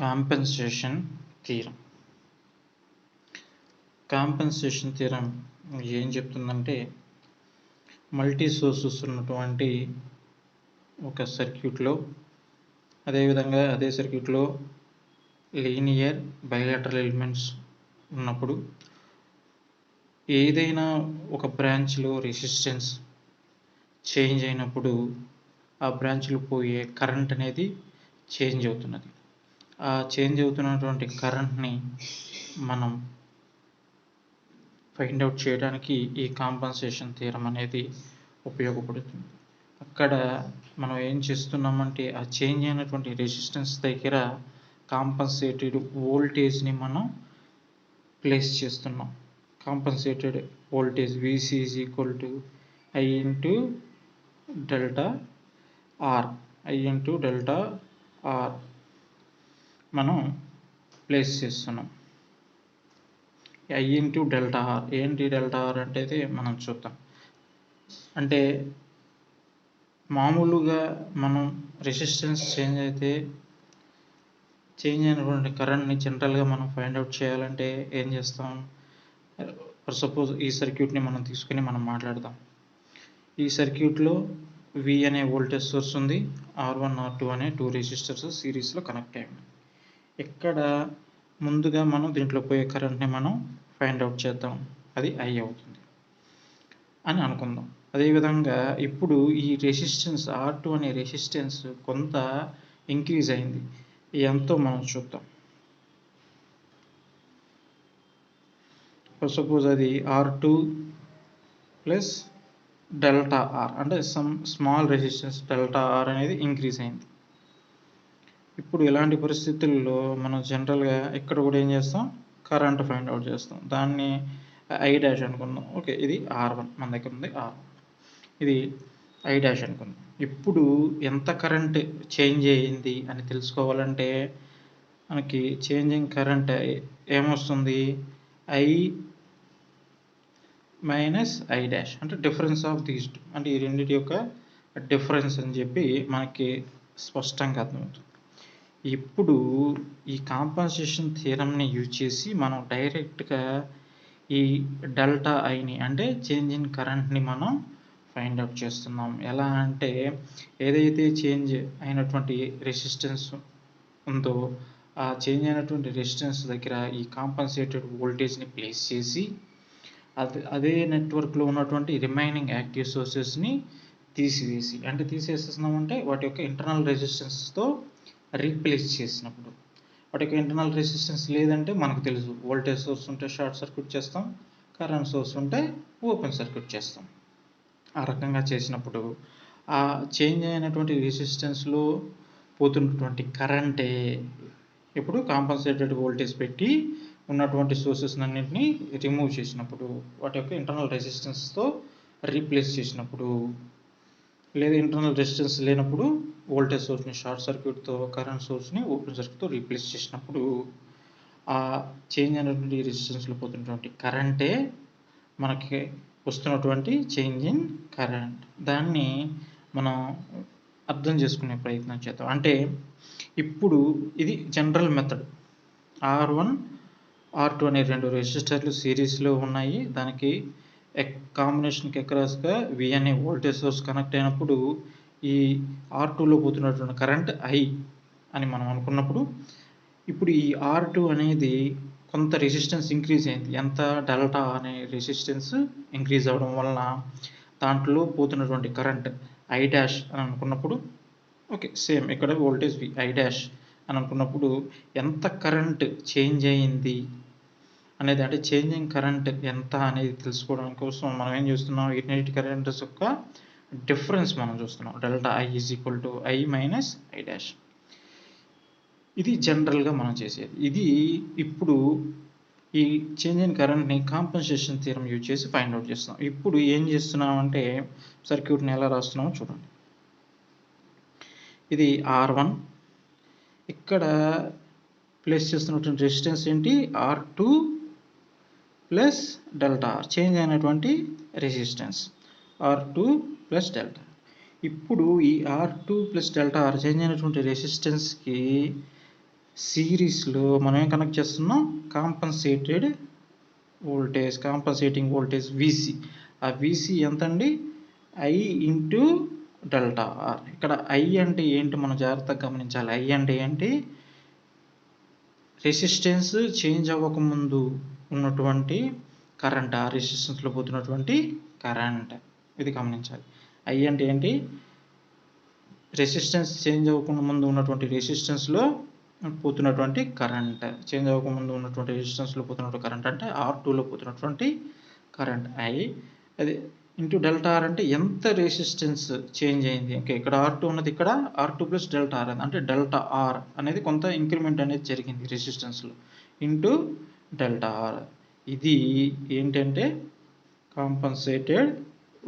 Compensation theorem. Compensation theorem ఏం చెప్తుందంటే, multi sources ఉన్నటువంటి ఒక సర్క్యూట్లో, అదేవిధంగా అదే సర్క్యూట్లో లీనియర్ బైలాటరల్ ఎలిమెంట్స్ ఉన్నప్పుడు ఏదైనా ఒక బ్రాంచ్లో రెసిస్టెన్స్ చేంజ్ అయినప్పుడు ఆ బ్రాంచ్లో పోయే కరెంట్ అనేది చేంజ్ అవుతున్నది. ఆ చేంజ్ అవుతున్నటువంటి కరెంట్ని మనం ఫైండ్ అవుట్ చేయడానికి ఈ కాంపెన్సేషన్ థియరం అనేది ఉపయోగపడుతుంది. అక్కడ మనం ఏం చేస్తున్నామంటే, ఆ చేంజ్ అయినటువంటి రెసిస్టెన్స్ దగ్గర కాంపెన్సేటెడ్ వోల్టేజ్ని మనం ప్లేస్ చేస్తున్నాం. Compensated voltage VC is equal to I into delta R, I into delta R మనం ప్లేస్ చేస్తున్నాం. I ఇంటూ డెల్టా ఆర్, ఏంటి డెల్టా ఆర్ అంటే మనం చూద్దాం. అంటే మామూలుగా మనం రెసిస్టెన్స్ చేంజ్ అయితే చేంజ్ అయినటువంటి కరెంట్ని జనరల్గా మనం ఫైండ్ అవుట్ చేయాలంటే ఏం చేస్తాం? ఫర్ సపోజ్ ఈ సర్క్యూట్ని మనం తీసుకుని మనం మాట్లాడదాం. ఈ సర్క్యూట్లో V అనే వోల్టేజ్ సోర్స్ ఉంది, R1 R2 అనే 2 రెసిస్టర్స్ సిరీస్లో కనెక్ట్ అయ్యి ఉన్నాయి. ఇక్కడ ముందుగా మనం దీంట్లో పోయే కరెంట్ని మనం ఫైండ్ అవుట్ చేద్దాం. అది I అవుతుంది అని అనుకుందాం. అదేవిధంగా ఇప్పుడు ఈ రెసిస్టెన్స్ R2 అనే రెసిస్టెన్స్ కొంత ఇంక్రీజ్ అయింది. ఎంతో మనం చూద్దాం. ఫర్ సపోజ్ అది R2 ప్లస్ డెల్టా ఆర్, అంటే some small resistance delta R అనేది ఇంక్రీజ్ అయింది. ఇప్పుడు ఇలాంటి పరిస్థితుల్లో మనం జనరల్గా ఇక్కడ కూడా ఏం చేస్తాం? కరెంట్ ఫైండ్ అవుట్ చేస్తాం. దాన్ని I' అనుకుందాం. ఓకే, ఇది R1, మన దగ్గర ఉంది R1, ఇది I' అనుకుందాం. ఇప్పుడు ఎంత కరెంట్ చేంజ్ అయ్యింది అని తెలుసుకోవాలంటే మనకి చేంజింగ్ కరెంట్ ఏమొస్తుంది? I మైనస్ I', అంటే డిఫరెన్స్ ఆఫ్ దీస్ టూ, అంటే ఈ రెండింటి యొక్క డిఫరెన్స్ అని చెప్పి మనకి స్పష్టంగా అర్థమవుతుంది. ఇప్పుడు ఈ కాంపెన్సేషన్ థియరంని యూజ్ చేసి మనం డైరెక్ట్గా ఈ డెల్టా ఐని, అంటే చేంజ్ ఇన్ కరెంట్ని మనం ఫైండ్ అవుట్ చేస్తున్నాం. ఎలా అంటే, ఏదైతే చేంజ్ అయినటువంటి రెసిస్టెన్స్ ఉందో ఆ చేంజ్ అయినటువంటి రెసిస్టెన్స్ దగ్గర ఈ కాంపెన్సేటెడ్ వోల్టేజ్ని ప్లేస్ చేసి అదే నెట్వర్క్లో ఉన్నటువంటి రిమైనింగ్ యాక్టివ్ సోర్సెస్ని తీసివేసి, అంటే తీసేస్తున్నామంటే వాటి యొక్క ఇంటర్నల్ రెసిస్టెన్స్తో రీప్లేస్ చేసినప్పుడు, వాటి యొక్క ఇంటర్నల్ రెసిస్టెన్స్ లేదంటే మనకు తెలుసు, వోల్టేజ్ సోర్స్ ఉంటే షార్ట్ సర్క్యూట్ చేస్తాం, కరెంట్ సోర్స్ ఉంటే ఓపెన్ సర్క్యూట్ చేస్తాం. ఆ రకంగా చేసినప్పుడు ఆ చేంజ్ అయినటువంటి రెసిస్టెన్స్లో పోతున్నటువంటి కరెంటే ఇప్పుడు కాంపెన్సేటెడ్ వోల్టేజ్ పెట్టి ఉన్నటువంటి సోర్సెస్ అన్నింటినీ రిమూవ్ చేసినప్పుడు, వాటి యొక్క ఇంటర్నల్ రెసిస్టెన్స్తో రీప్లేస్ చేసినప్పుడు, లేదా ఇంటర్నల్ రెసిస్టెన్స్ లేనప్పుడు వోల్టేజ్ సోర్స్ని షార్ట్ సర్క్యూట్తో, కరెంట్ సోర్స్ని ఓపెన్ సర్క్యూట్తో రీప్లేస్ చేసినప్పుడు ఆ చేంజ్ అయినటువంటి రెసిస్టెన్స్లో పోతున్నటువంటి కరెంటే మనకి వస్తున్నటువంటి చేంజ్ ఇన్ కరెంట్. దాన్ని మనం అర్థం చేసుకునే ప్రయత్నం చేద్దాం. అంటే ఇప్పుడు ఇది జనరల్ మెథడ్. R1 R2 అనే 2 రెసిస్టర్లు సిరీస్లో ఉన్నాయి. దానికి కాంబినేషన్కి అక్రాస్గా V అనే వోల్టేజ్ సోర్స్ కనెక్ట్ అయినప్పుడు ఈ R2లో పోతున్నటువంటి కరెంట్ I అని మనం అనుకున్నప్పుడు, ఇప్పుడు ఈ R2 అనేది కొంత రెసిస్టెన్స్ ఇంక్రీజ్ అయింది. ఎంత? డెల్టా అనే రెసిస్టెన్స్ ఇంక్రీజ్ అవ్వడం వలన దాంట్లో పోతున్నటువంటి కరెంట్ I' అని అనుకున్నప్పుడు, ఓకే, సేమ్ ఇక్కడ వోల్టేజ్ V, I' అని అనుకున్నప్పుడు ఎంత కరెంట్ చేంజ్ అయ్యింది అనేది, అంటే చేంజింగ్ కరెంట్ ఎంత అనేది తెలుసుకోవడం కోసం మనం ఏం చూస్తున్నాం? యూనిట్ కరెంట్స్ యొక్క డిఫరెన్స్ మనం చూస్తున్నాం. Delta I is equal to I minus I'. ఇది జనరల్గా మనం చేసేది. ఇది ఇప్పుడు ఈ చేంజ్ ఇన్ కరెంట్ని కాంపెన్సేషన్ థియరం యూజ్ చేసి ఫైండ్ అవుట్ చేస్తున్నాం. ఇప్పుడు ఏం చేస్తున్నాం అంటే, సర్క్యూట్ని ఎలా రాస్తున్నామో చూడండి. ఇది R1, ఇక్కడ ప్లేస్ చేస్తున్నటువంటి రెసిస్టెన్స్ ఏంటి? R2 plus delta R, change అయినటువంటి రెసిస్టెన్స్ R2 ప్లస్ డెల్టా. ఇప్పుడు ఈ R2 plus delta R change అయినటువంటి రెసిస్టెన్స్కి సిరీస్లో మనం ఏం కనెక్ట్ చేస్తున్నాం, కాంపన్సేటింగ్ వోల్టేజ్ విసి. ఆ విసి ఎంత అండి, ఐ ఇంటూ డెల్టా ఆర్. ఇక్కడ ఐ అంటే ఏంటి మనం జాగ్రత్తగా గమనించాలి. ఐ అంటే ఏంటి, రెసిస్టెన్స్ చేంజ్ అవ్వకముందు ఉన్నటువంటి కరెంట్, ఆ రెసిస్టెన్స్లో పోతున్నటువంటి కరెంట్, ఇది గమనించాలి. ఐ అంటే ఏంటి, రెసిస్టెన్స్ చేంజ్ అవ్వకుండా ముందు ఉన్నటువంటి రెసిస్టెన్స్లో పోతున్నటువంటి కరెంట్, చేంజ్ అవ్వకముందు ఉన్నటువంటి రెసిస్టెన్స్లో పోతున్నటువంటి కరెంట్ అంటే R2లో పోతున్నటువంటి కరెంట్ ఐ. అది ఇంటూ డెల్టా ఆర్ అంటే ఎంత రెసిస్టెన్స్ చేంజ్ అయింది. ఓకే, ఇక్కడ R2 ఉన్నది, ఇక్కడ R2 ప్లస్ డెల్టా ఆర్ అంటే డెల్టా ఆర్ అనేది కొంత ఇంక్రిమెంట్ అనేది జరిగింది రెసిస్టెన్స్లో, ఇంటూ డెల్టా ఆర్. ఇది ఏంటంటే compensated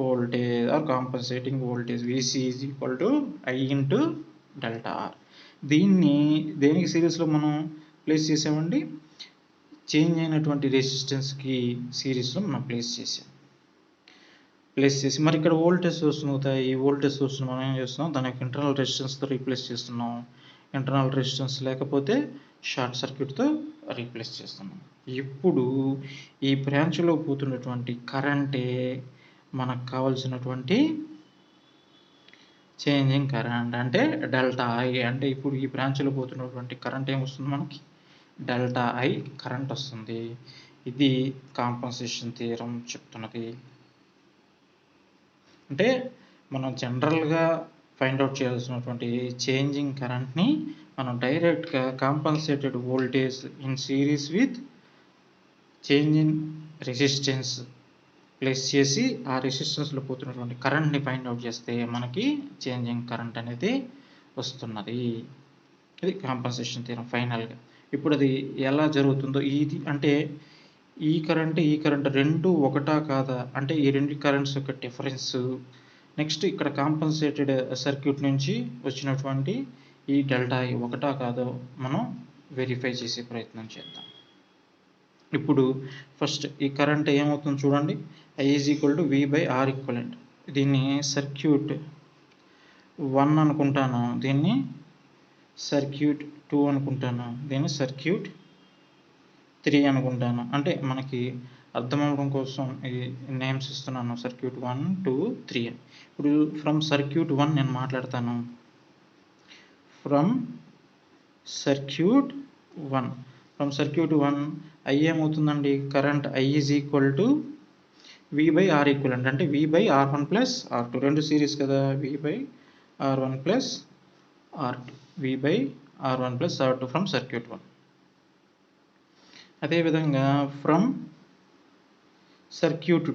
voltage or compensating voltage VC is equal to I into delta R. దీన్ని దేనికి సిరీస్లో మనం ప్లేస్ చేసామండి, చేంజ్ అయినటువంటి రెసిస్టెన్స్కి సిరీస్లో మనం ప్లేస్ చేసి మరి ఇక్కడ వోల్టేజ్ సోర్స్ అవుతాయి. ఈ వోల్టేజ్ సోర్స్ని మనం ఏం చేస్తున్నాం, దాని యొక్క ఇంటర్నల్ రెసిస్టెన్స్తో రీప్లేస్ చేస్తున్నాం. ఇంటర్నల్ రెసిస్టెన్స్ లేకపోతే షార్ట్ సర్క్యూట్తో రీప్లేస్ చేస్తున్నాం. ఇప్పుడు ఈ బ్రాంచ్లో పోతున్నటువంటి కరెంటే మనకు కావాల్సినటువంటి చేంజింగ్ కరెంట్, అంటే డెల్టా ఐ. అంటే ఇప్పుడు ఈ బ్రాంచ్లో పోతున్నటువంటి కరెంట్ ఏమొస్తుంది, మనకి డెల్టా ఐ కరెంట్ వస్తుంది. ఇది కాంపన్సేషన్ థియరం చెప్తున్నది. అంటే మనం జనరల్గా ఫైండ్ అవుట్ చేయాల్సినటువంటి చేంజింగ్ కరెంట్ని మనం డైరెక్ట్గా compensated voltage in series with change in resistance place చేసి ఆ రెసిస్టెన్స్లో పోతున్నటువంటి కరెంట్ని ఫైండ్ అవుట్ చేస్తే మనకి చేంజింగ్ కరెంట్ అనేది వస్తున్నది. ఇది కాంపన్సేషన్ థియరం ఫైనల్గా. ఇప్పుడు అది ఎలా జరుగుతుందో, ఇది అంటే ఈ కరెంట్ రెండు ఒకటా కాదా అంటే ఈ రెండు కరెంట్స్ యొక్క డిఫరెన్స్. నెక్స్ట్ ఇక్కడ కాంపన్సేటెడ్ సర్క్యూట్ నుంచి వచ్చినటువంటి ఈ డెల్టా ఐ ఒకటా కాదో మనం వెరిఫై చేసే ప్రయత్నం చేద్దాం. ఇప్పుడు ఫస్ట్ ఈ కరెంట్ ఏమవుతుందో చూడండి, I is equal to V by are equivalent. దీన్ని సర్క్యూట్ 1 అనుకుంటాను, దీన్ని సర్క్యూట్ 2 అనుకుంటాను, దీన్ని సర్క్యూట్ 3 అనుకుంటాను. అంటే మనకి అర్థం అవ్వడం కోసం ఈ నేమ్స్ ఇస్తున్నాను, సర్క్యూట్ 1, 2, 3 అని. ఇప్పుడు ఫ్రమ్ సర్క్యూట్ 1 నేను మాట్లాడతాను. ఫ్రమ్ సర్క్యూట్ 1 I ఏమవుతుందండి, current I is equal to V by are equivalent. అంటే V by R1 plus R2, రెండు సిరీస్ కదా, V by R1 plus R2, V by R1 plus R2 from circuit 1. అదేవిధంగా from circuit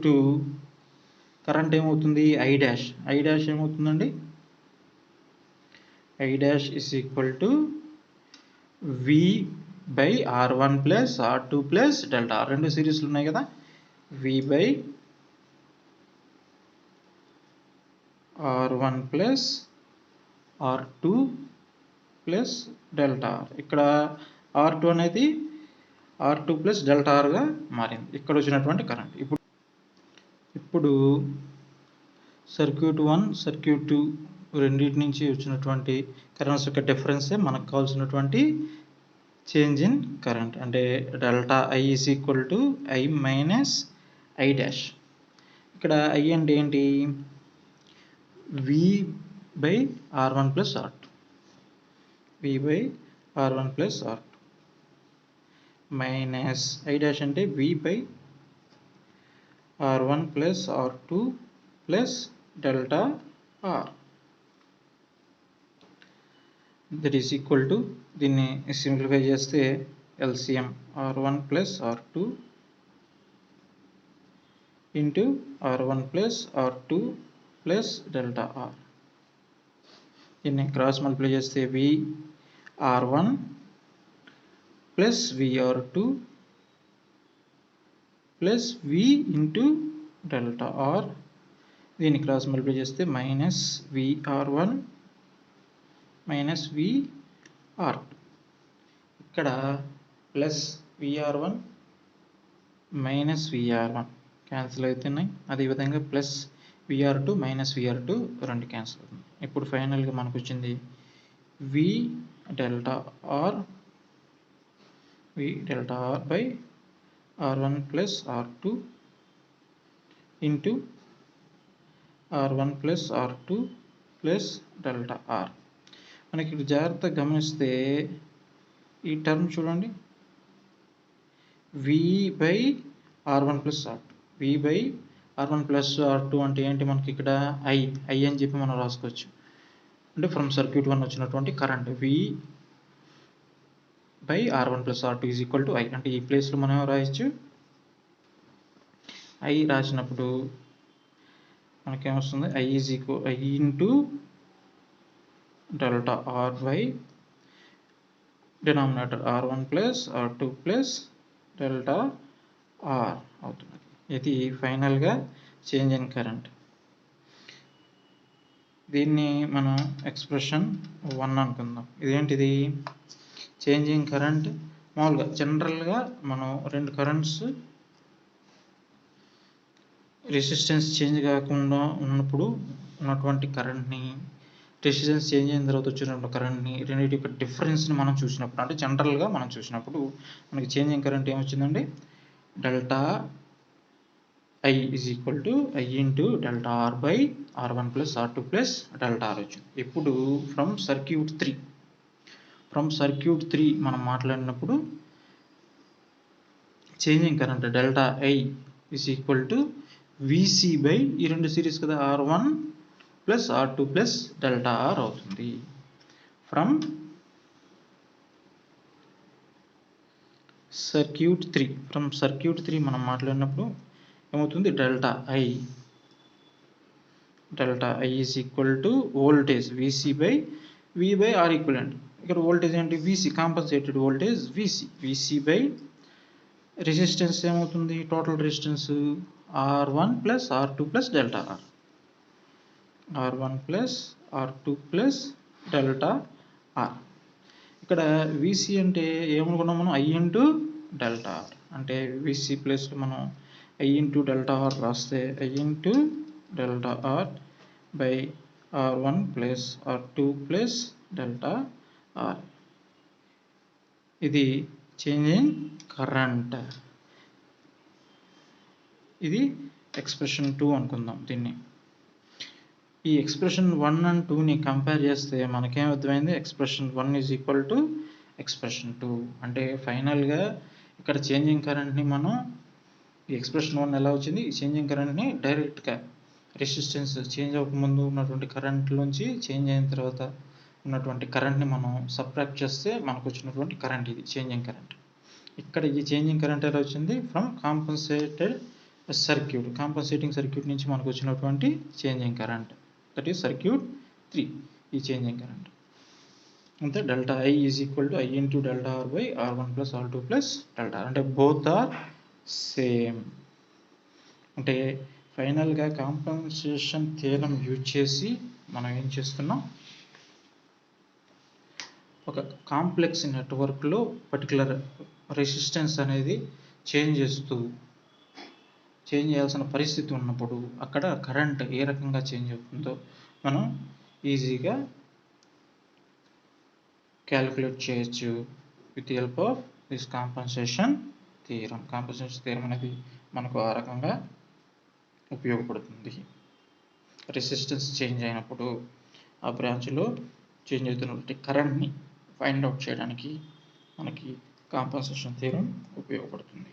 2 current ఏమవుతుంది, I dash ఏమవుతుందండి, I dash is equal to V by R1 plus R2 plus delta. రెండు సిరీస్లు ఉన్నాయి కదా, V by R1 plus R2 plus delta. ఇక్కడ R2 అనేది R2 plus delta ఆర్గా మారింది, ఇక్కడ వచ్చినటువంటి కరెంట్. ఇప్పుడు సర్క్యూట్ 1, సర్క్యూట్ 2 రెండింటి నుంచి వచ్చినటువంటి కరెంట్స్ యొక్క డిఫరెన్సే మనకు కావాల్సినటువంటి చేంజ్ ఇన్ కరెంట్. అంటే delta I is equal to I minus I dash. ఇక్కడ I అంటే ఏంటి, V by R1 plus R2, V by R1 plus R2 minus I dash అంటే V by R1 plus R2 plus delta R. That is equal to, దీన్ని simplify చేస్తే LCM R1 plus R2 into R1 plus R2 plus delta R. దీన్ని cross multiply చేస్తే VR1 plus VR2 plus V into delta R. దీన్ని cross multiply చేస్తే minus VR1 minus VR2. ఇక్కడ plus VR1 minus VR1 cancel అవుతున్నాయి. అదేవిధంగా plus VR2 minus VR2 రెండు cancel అవుతుంది. ఇప్పుడు ఫైనల్గా మనకు వచ్చింది V delta R by R1 plus R2 into R1 plus R2 plus delta R. మనకి ఇక్కడ జాగ్రత్తగా గమనిస్తే ఈ టర్మ్ చూడండి, V by R1 plus R2. V by R1 plus R2 అంటే ఏంటి, మనకి ఇక్కడ I అని చెప్పి మనం రాసుకోవచ్చు. అంటే ఫ్రమ్ సర్క్యూట్ 1 వచ్చినటువంటి current V by R1 plus R2 is equal to I. అంటే ఈ ప్లేస్లో మనం రాయొచ్చు, I రాసినప్పుడు మనకేమొస్తుంది, I is equal I into delta R by denominator R1 plus R2 plus delta R అవుతుంది. ఇది ఫైనల్గా చేంజ్ ఇన్ కరెంట్. దీన్ని మనం ఎక్స్ప్రెషన్ 1 అనుకుందాం. ఇదేంటిది, చేంజ్ ఇన్ కరెంట్. మామూలుగా జనరల్గా మనం రెండు కరెంట్స్ రెసిస్టెన్స్ చేంజ్ కాకుండా ఉన్నప్పుడు ఉన్నటువంటి కరెంట్ని, రెసిస్టెన్స్ చేంజ్ అయిన తర్వాత వచ్చినటువంటి కరెంట్ని, రెండింటి యొక్క డిఫరెన్స్ని మనం చూసినప్పుడు, అంటే జనరల్గా మనం చూసినప్పుడు మనకి చేంజ్ ఇన్ కరెంట్ ఏమొచ్చిందండి, delta I is equal to I into delta R by R1 plus R2 plus delta R వచ్చింది. ఇప్పుడు ఫ్రమ్ సర్క్యూట్ 3 మనం మాట్లాడినప్పుడు change in current delta I is equal to VC by ఈ రెండు series కదా, R1 plus R2 plus delta R అవుతుంది. From circuit 3 మనం మాట్లాడినప్పుడు ఏమవుతుంది, delta I is equal to voltage VC by V by R equivalent. ఇక్కడ voltage ఏంటి, VC, compensated voltage VC by resistance ఏమవుతుంది, total resistance R1 plus R2 plus delta R1 plus R2 plus delta R. ఇక్కడ VC అంటే ఏమనుకున్నాం మనం, I into delta R. అంటే VC ప్లస్లో మనం I ఇంటూ డెల్టా R రాస్తే I into delta R by R1 plus R2 plus delta R. ఇది change in current. ఇది ఎక్స్ప్రెషన్ 2 అనుకుందాం. దీన్ని ఈ ఎక్స్ప్రెషన్ 1 అండ్ 2ని కంపేర్ చేస్తే మనకేం అర్థమైంది, expression 1 is equal to expression 2. అంటే ఫైనల్గా ఇక్కడ చేంజింగ్ కరెంట్ని మనం, ఈ ఎక్స్ప్రెషన్ 1 ఎలా వచ్చింది, ఈ చేంజింగ్ కరెంట్ని డైరెక్ట్గా రెసిస్టెన్స్ చేంజ్ అవ్వకముందు ఉన్నటువంటి కరెంట్లోంచి చేంజ్ అయిన తర్వాత ఉన్నటువంటి కరెంట్ని మనం సబ్ట్రాక్ట్ చేస్తే మనకు వచ్చినటువంటి కరెంట్ ఇది చేంజింగ్ కరెంట్. ఇక్కడ ఈ చేంజింగ్ కరెంట్ ఎలా వచ్చింది, ఫ్రమ్ కాంపన్సేటింగ్ సర్క్యూట్ నుంచి మనకు వచ్చినటువంటి changing current, that is circuit 3, ఈ చేంజింగ్ కరెంట్. అంతే, delta I is equal to I into delta R by R1 plus R2 plus delta R. అంటే బోత్ ఆర్ సేమ్. అంటే ఫైనల్గా కాంపన్సేషన్ థియరం యూజ్ చేసి మనం ఏం చేస్తున్నాం, ఒక కాంప్లెక్స్ నెట్వర్క్లో పర్టికులర్ రెసిస్టెన్స్ అనేది చేంజ్ చేయాల్సిన పరిస్థితి ఉన్నప్పుడు అక్కడ కరెంట్ ఏ రకంగా చేంజ్ అవుతుందో మనం ఈజీగా క్యాలిక్యులేట్ చేయొచ్చు with the help of this compensation theorem. Compensation theorem అనేది మనకు ఆ రకంగా ఉపయోగపడుతుంది. రెసిస్టెన్స్ చేంజ్ అయినప్పుడు ఆ బ్రాంచ్లో చేంజ్ అవుతున్నటువంటి కరెంట్ని ఫైండ్ అవుట్ చేయడానికి మనకి కాంపన్సేషన్ థియరం ఉపయోగపడుతుంది.